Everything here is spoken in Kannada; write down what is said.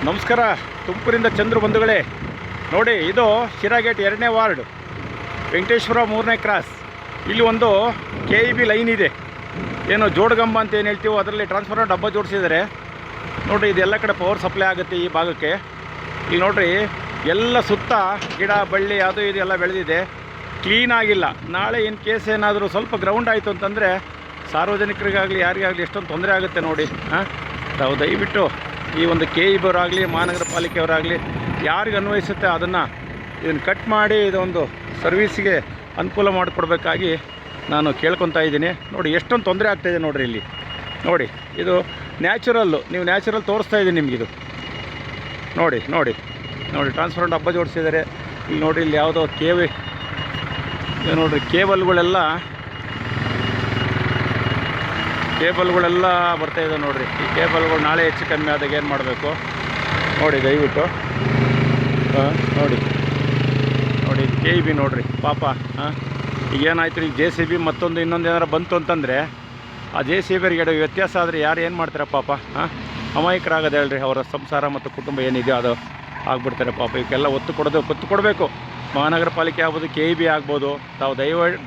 ನಮಸ್ಕಾರ. ತುಮಕೂರಿಂದ ಚಂದ್ರು ಬಂಧುಗಳೇ, ನೋಡಿ ಇದು ಶಿರಾಗೇಟ್ 2ನೇ ವಾರ್ಡ್, ವೆಂಕಟೇಶ್ವರ 3ನೇ ಕ್ರಾಸ್. ಇಲ್ಲಿ ಒಂದು KEB ಲೈನ್ ಇದೆ, ಏನು ಜೋಡಗಂಬ ಅಂತ ಏನು ಹೇಳ್ತೀವೋ ಅದರಲ್ಲಿ ಟ್ರಾನ್ಸ್ಫಾರ್ಮರ್ ಡಬ್ಬ ಜೋಡಿಸಿದ್ದಾರೆ. ನೋಡಿರಿ, ಇದೆಲ್ಲ ಕಡೆ ಪವರ್ ಸಪ್ಲೈ ಆಗುತ್ತೆ ಈ ಭಾಗಕ್ಕೆ. ಇಲ್ಲಿ ನೋಡಿರಿ, ಎಲ್ಲ ಸುತ್ತ ಗಿಡ ಬಳ್ಳಿ ಅದು ಇದು ಎಲ್ಲ ಬೆಳೆದಿದೆ, ಕ್ಲೀನಾಗಿಲ್ಲ. ನಾಳೆ ಇನ್ ಕೇಸ್ ಏನಾದರೂ ಸ್ವಲ್ಪ ಗ್ರೌಂಡ್ ಆಯಿತು ಅಂತಂದರೆ ಸಾರ್ವಜನಿಕರಿಗಾಗಲಿ ಯಾರಿಗಾಗಲಿ ಎಷ್ಟೊಂದು ತೊಂದರೆ ಆಗುತ್ತೆ ನೋಡಿ. ತಾವು ದಯವಿಟ್ಟು ಈ ಒಂದು KEB ಅವರಾಗಲಿ ಮಹಾನಗರ ಪಾಲಿಕೆಯವರಾಗಲಿ ಯಾರಿಗೆ ಅನ್ವಯಿಸುತ್ತೆ ಇದನ್ನು ಕಟ್ ಮಾಡಿ ಇದೊಂದು ಸರ್ವೀಸಿಗೆ ಅನುಕೂಲ ಮಾಡಿಕೊಡ್ಬೇಕಾಗಿ ನಾನು ಕೇಳ್ಕೊತಾ ಇದ್ದೀನಿ. ನೋಡಿ ಎಷ್ಟೊಂದು ತೊಂದರೆ ಆಗ್ತಾಯಿದೆ ನೋಡಿರಿ. ಇಲ್ಲಿ ನೋಡಿ, ಇದು ನ್ಯಾಚುರಲ್ಲು, ನೀವು ನ್ಯಾಚುರಲ್ ತೋರಿಸ್ತಾ ಇದ್ದೀನಿ ನಿಮಗಿದು. ನೋಡಿ ನೋಡಿ ನೋಡಿ ಟ್ರಾನ್ಸ್ಫಾರ್ಮರ್ ಡಬ್ಬ ಜೋಡಿಸಿದ್ದಾರೆ. ಇಲ್ಲಿ ನೋಡಿ, ಇಲ್ಲಿ ಯಾವುದೋ ನೋಡಿರಿ, ಕೇಬಲ್ಗಳೆಲ್ಲ ಬರ್ತಾಯಿದೆ ನೋಡಿರಿ. ಈ ಕೇಬಲ್ಗಳು ನಾಳೆ ಹೆಚ್ಚು ಕಮ್ಮಿ ಆದಾಗ ಏನು ಮಾಡಬೇಕು ನೋಡಿ ದಯವಿಟ್ಟು. ನೋಡಿ ನೋಡಿ, ಇದು KEB ನೋಡಿರಿ ಪಾಪ. ಈಗೇನಾಯ್ತು, ಈಗ JCB ಮತ್ತೊಂದು ಇನ್ನೊಂದು ಏನಾರು ಬಂತು ಅಂತಂದರೆ ಆ JCBಯವರಿಗೆ ವ್ಯತ್ಯಾಸ ಆದರೆ ಯಾರು ಏನು ಮಾಡ್ತಾರೆ ಪಾಪ. ಅಮಾಯಕರಾಗೋದು ಹೇಳ್ರಿ, ಅವರ ಸಂಸಾರ ಮತ್ತು ಕುಟುಂಬ ಏನಿದೆಯೋ ಅದು ಆಗ್ಬಿಡ್ತಾರೆ ಪಾಪ. ಇವಕ್ಕೆಲ್ಲ ಒತ್ತು ಕೊಡಬೇಕು. ಮಹಾನಗರ ಪಾಲಿಕೆ ಆಗ್ಬೋದು, KEB ಆಗ್ಬೋದು. ತಾವು ದಯವಿಟ್ಟು